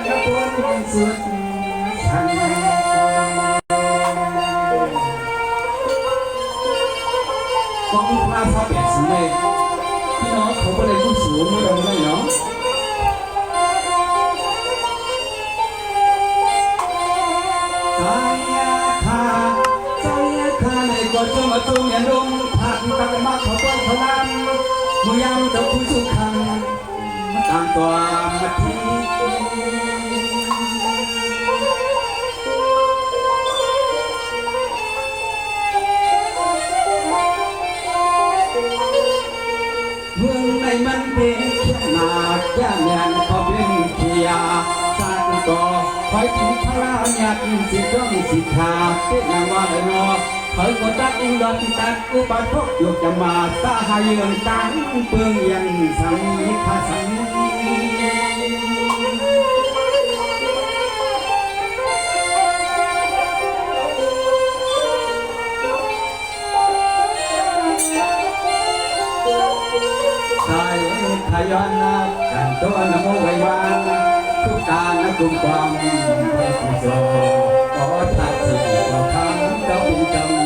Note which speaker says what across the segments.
Speaker 1: กับคนสุดสันกองพระพระเบียดสิเลยพี่น้องเขาก็เลยผู้สูงไม่ต้องเลยเนาะใจข้าในกอดจงมาจงอย่าลงผ่านตะกันมาเขาต้นเขานั้นมือยามจะคุยสุขังตามตัวมาทีเมืองในมันเป็นเขียนนาย่านยันเขาเป็นเขียสร้างก่อคอยถึงพระญาติสิทธิ์สิทธาเป็นนางว่าเลยเนาะเฮ้ยคนตัดอิงดอนตัดอุปาทกยกจะมาสาหายเงินตังเปลืองยังสังภาสังใส่ขยันนักกันตัวนโมไว้วางทุกการนักกุมความไปกุศลขอทักสิ่งเราทำเราเป็นจำ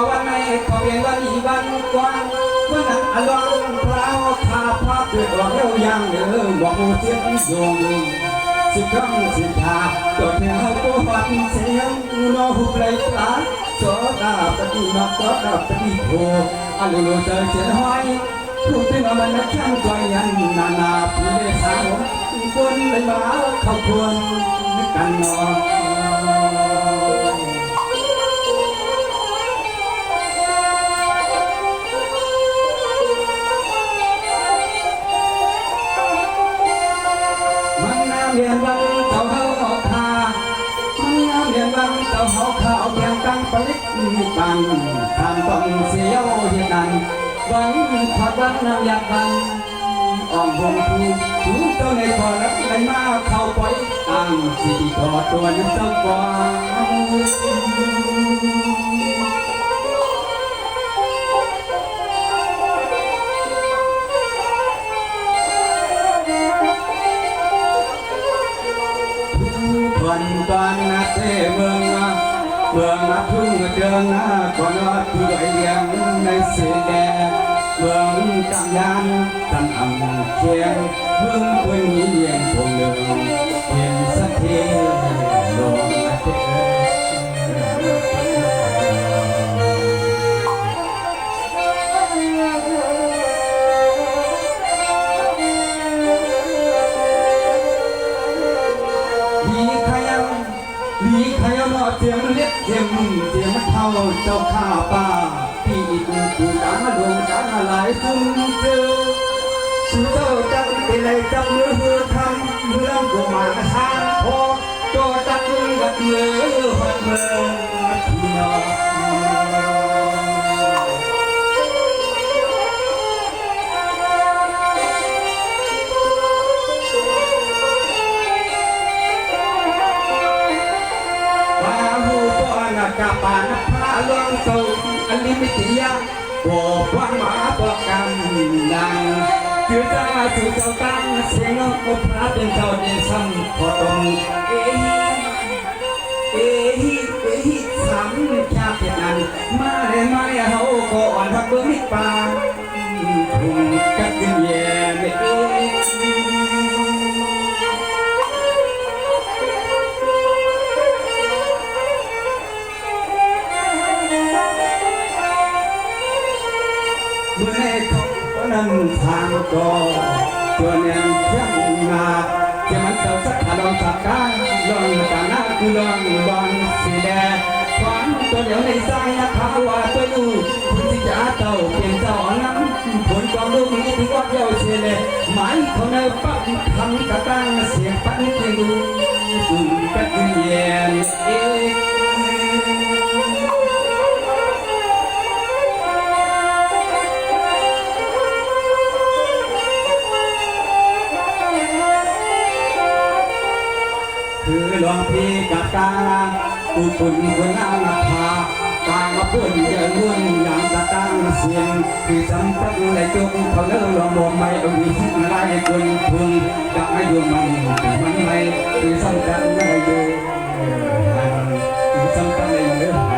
Speaker 1: วันในขอเพียงวันอีวันกว้างวันนั้นอารมณ์พราวขาภาพเดือดร้อนเลี้ยวยังเดิมบอกโมเสียงโยงสิครั้งสิทาโดดเที่ยวปวดเสียงโนหุบไหลปลาโสดาปฏิมาโสดาปฏิโภอารมณ์เจอเสียงห้อยผู้ที่มามันนักแข่งใจยันนานาพี่เลสาวคนเลยมาเข้าควรกันนอนเรียนวันเจ้าเขาออกขาเรียนวันเจ้าเขาข่าวเพียงตั้งผลิตบังทำต้องเสียวเหตุนั้นวันขอดวันน้ำอยากบังอ่อนหงถูเจ้าในคอรักในมาเข้าปล่อยตั้งสิกอดตัวน้ำเจ้ากวางตอนนักเทเมืองนักพึ่งเดินหน้าก่อนว่าผู้ใดเลี้ยงในเสดเมืองกำยานตั้งอ่ำเชียงเมืองคนนี้เลี้ยงพงเดิมเห็นสักทีลงนักเทลีขยนอเสียงเล็กเสียงเท่าเจ้าข้าป่าพี่อีกผู้การมาดวงการหลายคุ้มเจอชื่อเจ้าจังเป็นไรจังเมื่อทำเมืองกูมาทางพอโจตักกับเมืองหัดเมืองพี่น้องกาปานพาลวงโซอันลิมิติยาบอกว่ามาบอกกันดังคือจะถูกเจ้าตั้งเสียงก็พระเป็นเจ้าเดชัมพอตรงเอสามชาตินั้นมาเลยเฮาก็อ่อนทักเบื้องป่าทุ่งกัดเย็นเมื่อให้เขานั้นทางก็ตัวเนียนเที่ยงนาที่มันเจ้าสักขาลองสักการลองกันนะคือลองบอลสีแดงความตัวเดียวในใจนะเขาว่าตัวอยู่คุณที่จะเจ้าเปลี่ยนเจ้านั้นผลความรู้มีที่วัดเย้าเชลหมายเขาในปั๊บทำกระตั้งเสียงปั้นเพียงดูดูกัดเย็น คือหลวงพี่กะกาอุตุนคุณนางพากางมาพุ่นเยินมุ่นอย่างตะตังเสียงคือสำคัญในจงเขาเลิกหลวงบ่ไม่เอาวิลายคุณพึงกับไม่อยู่มันไม่คือสำคัญในอยู่คือสำคัญในเรื่อง